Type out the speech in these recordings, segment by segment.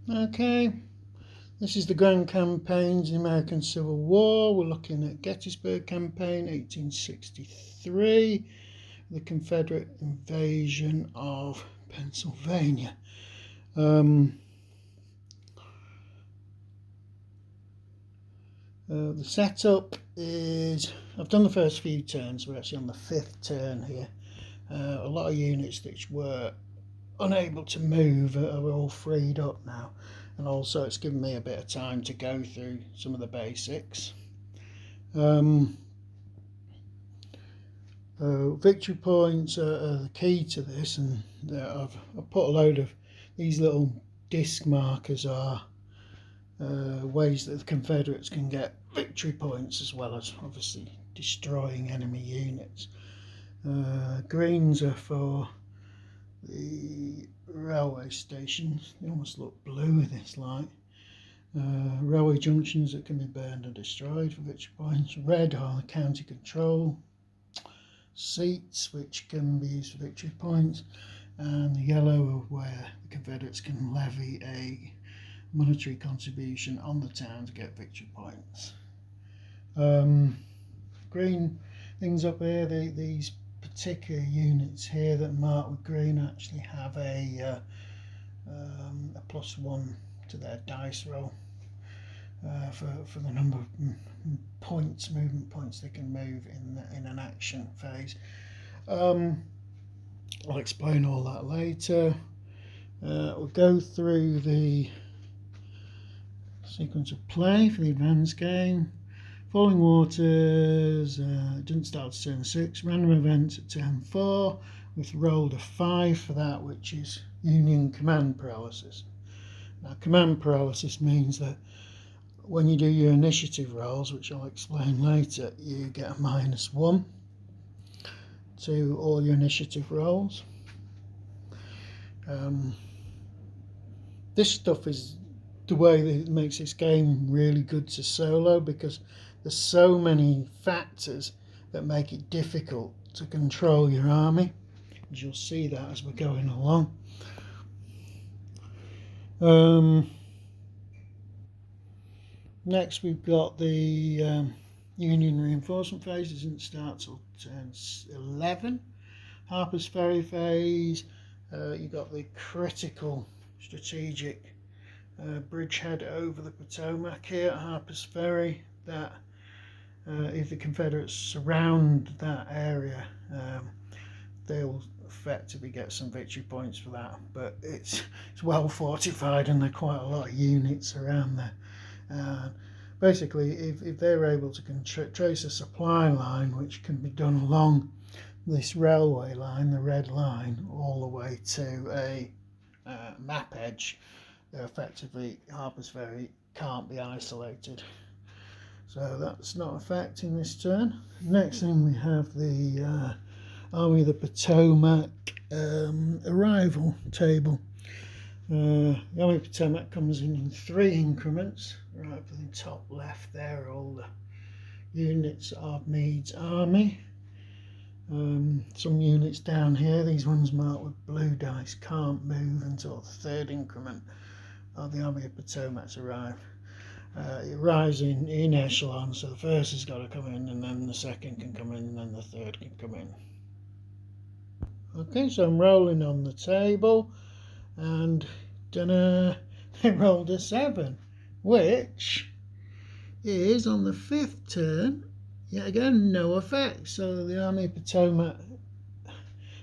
Okay, this is the grand campaigns in the American Civil War. We're looking at Gettysburg campaign, 1863, the Confederate invasion of Pennsylvania. The setup is, I've done the first few turns, we're actually on the fifth turn here. A lot of units which were unable to move are all freed up now, and also it's given me a bit of time to go through some of the basics. Victory points are the key to this, and I've put a load of these little disc markers are ways that the Confederates can get victory points, as well as obviously destroying enemy units. Greens are for the railway stations. They almost look blue with this light. Railway junctions that can be burned or destroyed for victory points. Red are the county control seats, which can be used for victory points. And the yellow are where the Confederates can levy a monetary contribution on the town to get victory points. Green things up here, these particular units here that marked with green actually have a +1 to their dice roll for the number of points, movement points they can move in an action phase. I'll explain all that later. We'll go through the sequence of play for the advanced game. Falling Waters didn't start at turn 6. Random events at turn 4 with rolled a 5 for that, which is Union command paralysis. Now, command paralysis means that when you do your initiative rolls, which I'll explain later, you get a -1 to all your initiative rolls. This stuff is the way that it makes this game really good to solo, because there's so many factors that make it difficult to control your army, as you'll see that as we're going along. Next we've got the Union reinforcement phase. It doesn't start till turn 11. Harper's Ferry phase, you've got the critical strategic bridgehead over the Potomac here at Harper's Ferry, that if the Confederates surround that area, they'll effectively get some victory points for that, but it's well fortified and there are quite a lot of units around there. Basically, if they're able to trace a supply line, which can be done along this railway line, the red line, all the way to a map edge, effectively Harper's Ferry can't be isolated. So that's not affecting this turn. Next thing we have the Army of the Potomac arrival table. The Army of the Potomac comes in 3 increments. Right up in the top left there are all the units of Meade's army. Some units down here, these ones marked with blue dice, can't move until the 3rd increment of the Army of Potomac's arrive. It arrives in echelon, so the first has got to come in, and then the second can come in, and then the third can come in. Okay, so I'm rolling on the table, and they rolled a 7, which is on the 5th turn, yet again no effect, so the Army of Potomac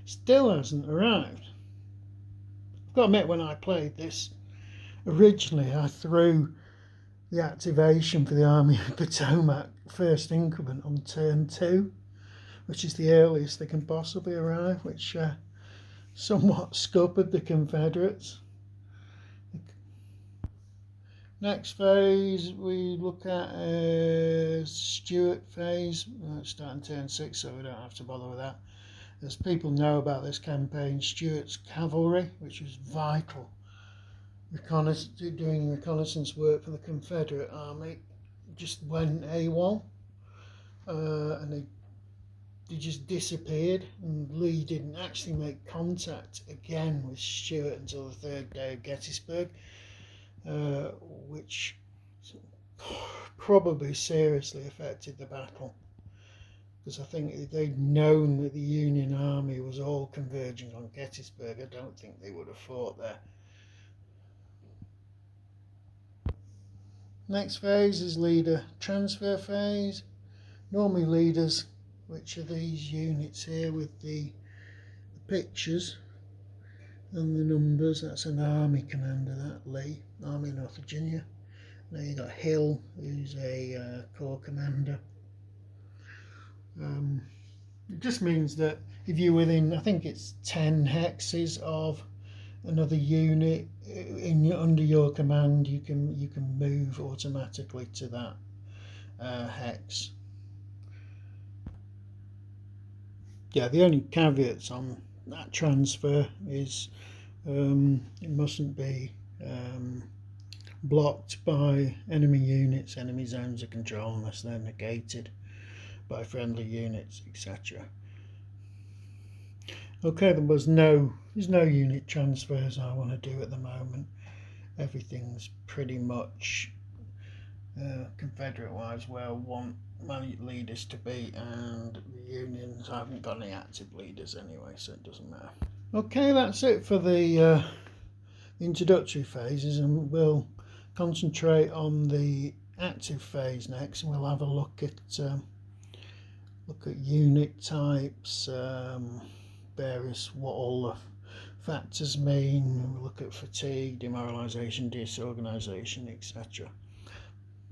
still hasn't arrived. I've got to admit, when I played this originally, I threw the activation for the Army of Potomac 1st increment on turn 2, which is the earliest they can possibly arrive, which somewhat scuppered the Confederates. Next phase we look at Stuart phase, starting turn 6, so we don't have to bother with that. As people know about this campaign, Stuart's cavalry, which was vital, doing reconnaissance work for the Confederate army, just went AWOL, and they just disappeared, and Lee didn't actually make contact again with Stuart until the 3rd day of Gettysburg. which probably seriously affected the battle, because I think they'd known that the Union Army was all converging on Gettysburg. I don't think they would have fought there. Next phase is leader transfer phase. Normally leaders, which are these units here with the pictures and the numbers, that's an army commander, that Lee, Army of North Virginia. Now you've got Hill, who's a corps commander. It just means that if you're within, I think it's 10 hexes of another unit under your command, you can move automatically to that hex. Yeah, the only caveats on that transfer is it mustn't be blocked by enemy units, enemy zones of control, unless they're negated by friendly units, etc. Okay, there's no unit transfers I want to do at the moment. Everything's pretty much Confederate wise where I want my leaders to be, and the Unions, I haven't got any active leaders anyway, so it doesn't matter. Okay, that's it for the introductory phases, and we'll concentrate on the active phase next, and we'll have a look at unit types, various, what all the factors mean. We'll look at fatigue, demoralisation, disorganisation, etc.